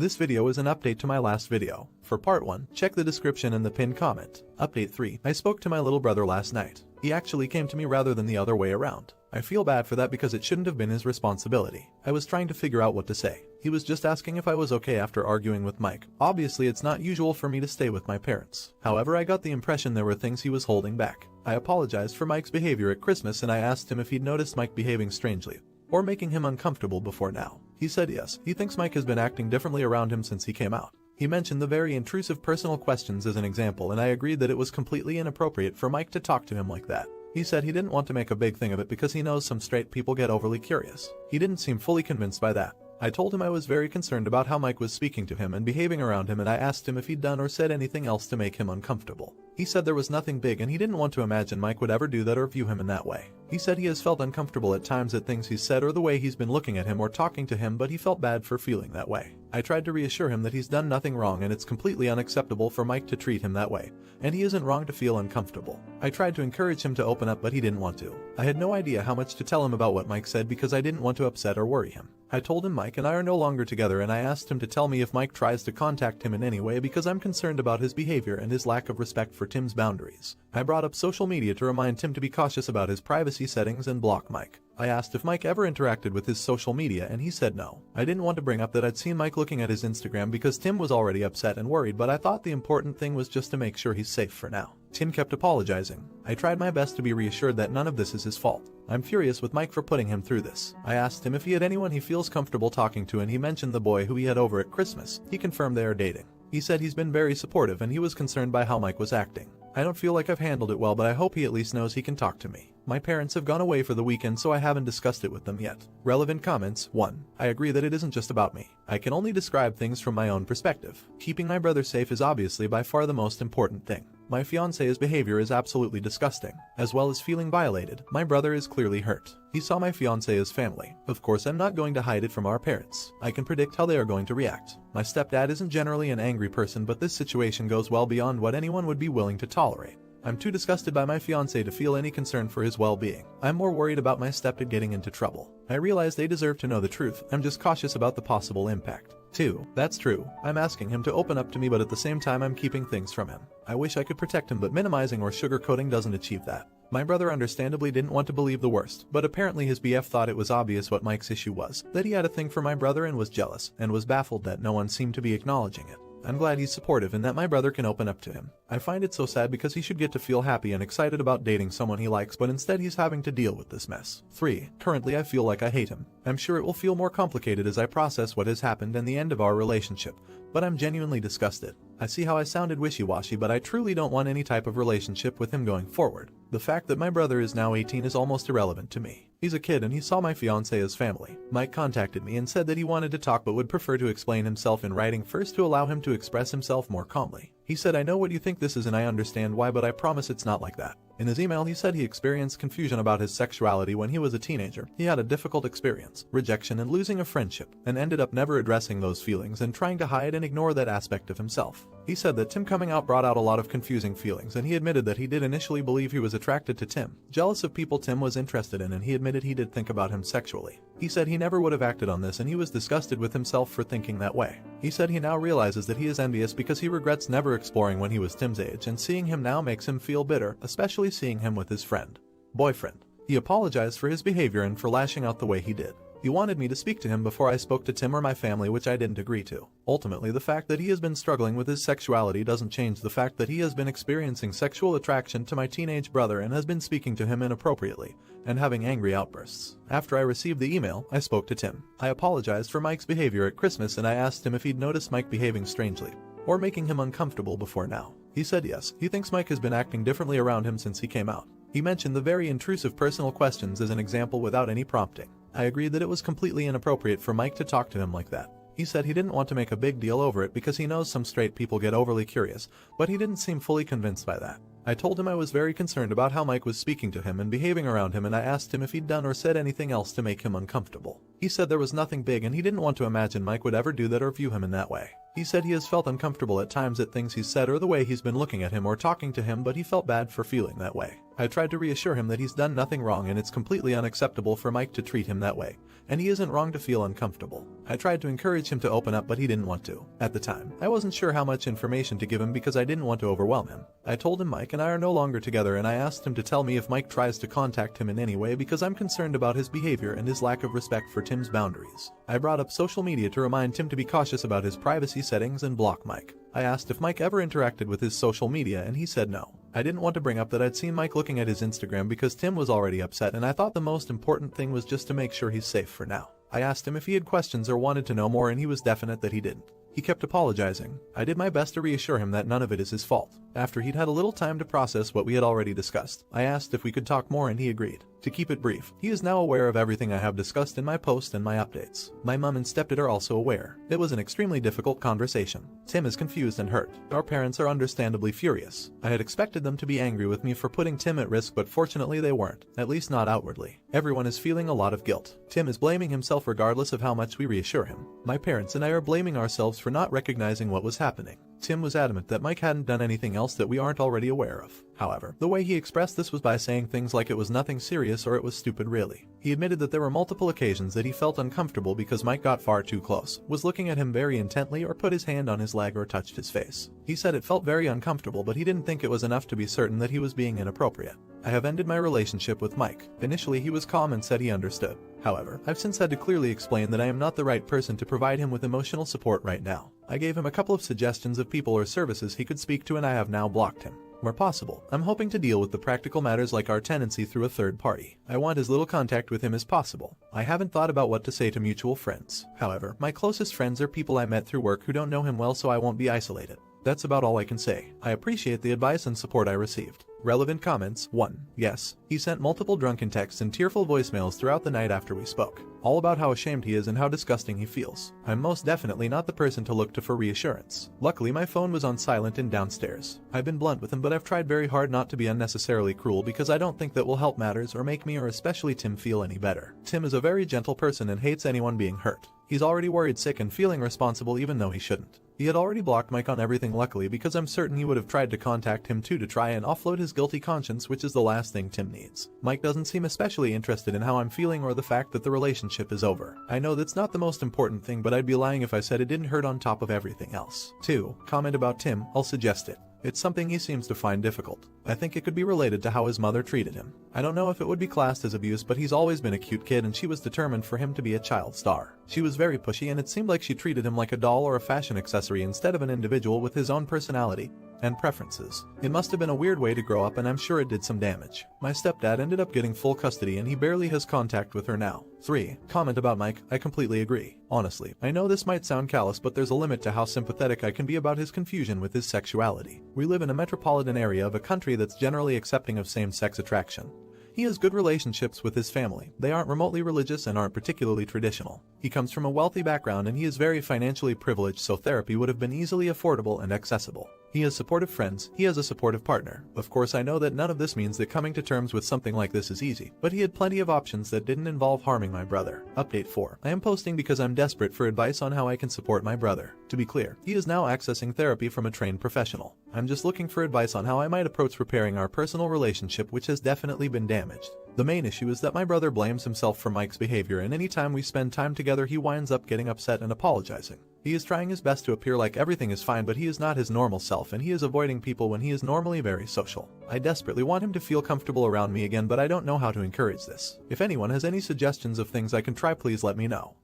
This video is an update to my last video. For part 1, check the description and the pinned comment. Update 3, I spoke to my little brother last night. He actually came to me rather than the other way around. I feel bad for that because it shouldn't have been his responsibility. I was trying to figure out what to say. He was just asking if I was okay after arguing with Mike. Obviously it's not usual for me to stay with my parents. However, I got the impression there were things he was holding back. I apologized for Mike's behavior at Christmas and I asked him if he'd noticed Mike behaving strangely or making him uncomfortable before now. He said yes, he thinks Mike has been acting differently around him since he came out. He mentioned the very intrusive personal questions as an example and I agreed that it was completely inappropriate for Mike to talk to him like that. He said he didn't want to make a big thing of it because he knows some straight people get overly curious. He didn't seem fully convinced by that. I told him I was very concerned about how Mike was speaking to him and behaving around him and I asked him if he'd done or said anything else to make him uncomfortable. He said there was nothing big and he didn't want to imagine Mike would ever do that or view him in that way. He said he has felt uncomfortable at times at things he's said or the way he's been looking at him or talking to him, but he felt bad for feeling that way. I tried to reassure him that he's done nothing wrong and it's completely unacceptable for Mike to treat him that way, and he isn't wrong to feel uncomfortable. I tried to encourage him to open up but he didn't want to. I had no idea how much to tell him about what Mike said because I didn't want to upset or worry him. I told him Mike and I are no longer together and I asked him to tell me if Mike tries to contact him in any way because I'm concerned about his behavior and his lack of respect for Tim's boundaries. I brought up social media to remind Tim to be cautious about his privacy settings and block Mike. I asked if Mike ever interacted with his social media and he said no. I didn't want to bring up that I'd seen Mike looking at his Instagram because Tim was already upset and worried, but I thought the important thing was just to make sure he's safe for now. Tim kept apologizing. I tried my best to be reassured that none of this is his fault. I'm furious with Mike for putting him through this. I asked him if he had anyone he feels comfortable talking to and he mentioned the boy who he had over at Christmas. He confirmed they are dating. He said he's been very supportive and he was concerned by how Mike was acting. I don't feel like I've handled it well, but I hope he at least knows he can talk to me. My parents have gone away for the weekend so I haven't discussed it with them yet. Relevant comments. 1. I agree that it isn't just about me. I can only describe things from my own perspective. Keeping my brother safe is obviously by far the most important thing. My fiance's behavior is absolutely disgusting. As well as feeling violated, my brother is clearly hurt. He saw my fiance as family. Of course, I'm not going to hide it from our parents. I can predict how they are going to react. My stepdad isn't generally an angry person, but this situation goes well beyond what anyone would be willing to tolerate. I'm too disgusted by my fiance to feel any concern for his well-being. I'm more worried about my stepdad getting into trouble. I realize they deserve to know the truth. I'm just cautious about the possible impact. 2. That's true. I'm asking him to open up to me, but at the same time I'm keeping things from him. I wish I could protect him, but minimizing or sugarcoating doesn't achieve that. My brother understandably didn't want to believe the worst, but apparently his BF thought it was obvious what Mike's issue was, that he had a thing for my brother and was jealous, and was baffled that no one seemed to be acknowledging it. I'm glad he's supportive and that my brother can open up to him. I find it so sad because he should get to feel happy and excited about dating someone he likes, but instead he's having to deal with this mess. 3. Currently I feel like I hate him. I'm sure it will feel more complicated as I process what has happened and the end of our relationship, but I'm genuinely disgusted. I see how I sounded wishy-washy, but I truly don't want any type of relationship with him going forward. The fact that my brother is now 18 is almost irrelevant to me. He's a kid and he saw my fiance as family. Mike contacted me and said that he wanted to talk but would prefer to explain himself in writing first to allow him to express himself more calmly. He said, I know what you think this is and I understand why, but I promise it's not like that. In his email he said he experienced confusion about his sexuality when he was a teenager. He had a difficult experience, rejection and losing a friendship, and ended up never addressing those feelings and trying to hide and ignore that aspect of himself. He said that Tim coming out brought out a lot of confusing feelings, and he admitted that he did initially believe he was attracted to Tim, jealous of people Tim was interested in, and he admitted he did think about him sexually. He said he never would have acted on this and he was disgusted with himself for thinking that way. He said he now realizes that he is envious because he regrets never exploring when he was Tim's age, and seeing him now makes him feel bitter, especially seeing him with his boyfriend. He apologized for his behavior and for lashing out the way he did. He wanted me to speak to him before I spoke to Tim or my family, which I didn't agree to. Ultimately, the fact that he has been struggling with his sexuality doesn't change the fact that he has been experiencing sexual attraction to my teenage brother and has been speaking to him inappropriately and having angry outbursts. After I received the email, I spoke to Tim. I apologized for Mike's behavior at Christmas and I asked him if he'd noticed Mike behaving strangely or making him uncomfortable before now. He said yes, he thinks Mike has been acting differently around him since he came out. He mentioned the very intrusive personal questions as an example without any prompting. I agreed that it was completely inappropriate for Mike to talk to him like that. He said he didn't want to make a big deal over it because he knows some straight people get overly curious, but he didn't seem fully convinced by that. I told him I was very concerned about how Mike was speaking to him and behaving around him, and I asked him if he'd done or said anything else to make him uncomfortable. He said there was nothing big and he didn't want to imagine Mike would ever do that or view him in that way. He said he has felt uncomfortable at times at things he's said or the way he's been looking at him or talking to him, but he felt bad for feeling that way. I tried to reassure him that he's done nothing wrong and it's completely unacceptable for Mike to treat him that way, and he isn't wrong to feel uncomfortable. I tried to encourage him to open up, but he didn't want to. At the time, I wasn't sure how much information to give him because I didn't want to overwhelm him. I told him Mike and I are no longer together, and I asked him to tell me if Mike tries to contact him in any way because I'm concerned about his behavior and his lack of respect for Tim's boundaries. I brought up social media to remind Tim to be cautious about his privacy settings and block Mike. I asked if Mike ever interacted with his social media and he said no. I didn't want to bring up that I'd seen Mike looking at his Instagram because Tim was already upset, and I thought the most important thing was just to make sure he's safe for now. I asked him if he had questions or wanted to know more, and he was definite that he didn't. He kept apologizing. I did my best to reassure him that none of it is his fault. After he'd had a little time to process what we had already discussed, I asked if we could talk more and he agreed. To keep it brief, he is now aware of everything I have discussed in my post and my updates. My mom and stepdad are also aware. It was an extremely difficult conversation. Tim is confused and hurt. Our parents are understandably furious. I had expected them to be angry with me for putting Tim at risk, but fortunately they weren't, at least not outwardly. Everyone is feeling a lot of guilt. Tim is blaming himself regardless of how much we reassure him. My parents and I are blaming ourselves for not recognizing what was happening. Tim was adamant that Mike hadn't done anything else that we aren't already aware of. However, the way he expressed this was by saying things like it was nothing serious or it was stupid really. He admitted that there were multiple occasions that he felt uncomfortable because Mike got far too close, was looking at him very intently, or put his hand on his leg or touched his face. He said it felt very uncomfortable, but he didn't think it was enough to be certain that he was being inappropriate. I have ended my relationship with Mike. Initially he was calm and said he understood. However, I've since had to clearly explain that I am not the right person to provide him with emotional support right now. I gave him a couple of suggestions of people or services he could speak to, and I have now blocked him. Where possible, I'm hoping to deal with the practical matters like our tenancy through a third party. I want as little contact with him as possible. I haven't thought about what to say to mutual friends. However, my closest friends are people I met through work who don't know him well, so I won't be isolated. That's about all I can say. I appreciate the advice and support I received. Relevant comments. 1. Yes, he sent multiple drunken texts and tearful voicemails throughout the night after we spoke, all about how ashamed he is and how disgusting he feels. I'm most definitely not the person to look to for reassurance. Luckily, my phone was on silent and downstairs. I've been blunt with him, but I've tried very hard not to be unnecessarily cruel because I don't think that will help matters or make me, or especially Tim, feel any better. Tim is a very gentle person and hates anyone being hurt. He's already worried sick and feeling responsible even though he shouldn't. He had already blocked Mike on everything, luckily, because I'm certain he would have tried to contact him too to try and offload his guilty conscience, which is the last thing Tim needs. Mike doesn't seem especially interested in how I'm feeling or the fact that the relationship is over. I know that's not the most important thing, but I'd be lying if I said it didn't hurt on top of everything else. 2. Comment about Tim. I'll suggest it. It's something he seems to find difficult. I think it could be related to how his mother treated him. I don't know if it would be classed as abuse, but he's always been a cute kid and she was determined for him to be a child star. She was very pushy and it seemed like she treated him like a doll or a fashion accessory instead of an individual with his own personality and preferences. It must have been a weird way to grow up, and I'm sure it did some damage. My stepdad ended up getting full custody and he barely has contact with her now. 3. Comment about Mike. I completely agree. Honestly, I know this might sound callous, but there's a limit to how sympathetic I can be about his confusion with his sexuality. We live in a metropolitan area of a country that's generally accepting of same-sex attraction. He has good relationships with his family. They aren't remotely religious and aren't particularly traditional. He comes from a wealthy background and he is very financially privileged, so therapy would have been easily affordable and accessible. He has supportive friends. He has a supportive partner. Of course, I know that none of this means that coming to terms with something like this is easy, but he had plenty of options that didn't involve harming my brother. Update 4. I am posting because I'm desperate for advice on how I can support my brother. To be clear, he is now accessing therapy from a trained professional. I'm just looking for advice on how I might approach repairing our personal relationship, which has definitely been damaged. The main issue is that my brother blames himself for Mike's behavior, and anytime we spend time together he winds up getting upset and apologizing. He is trying his best to appear like everything is fine, but he is not his normal self and he is avoiding people when he is normally very social. I desperately want him to feel comfortable around me again, but I don't know how to encourage this. If anyone has any suggestions of things I can try, please let me know.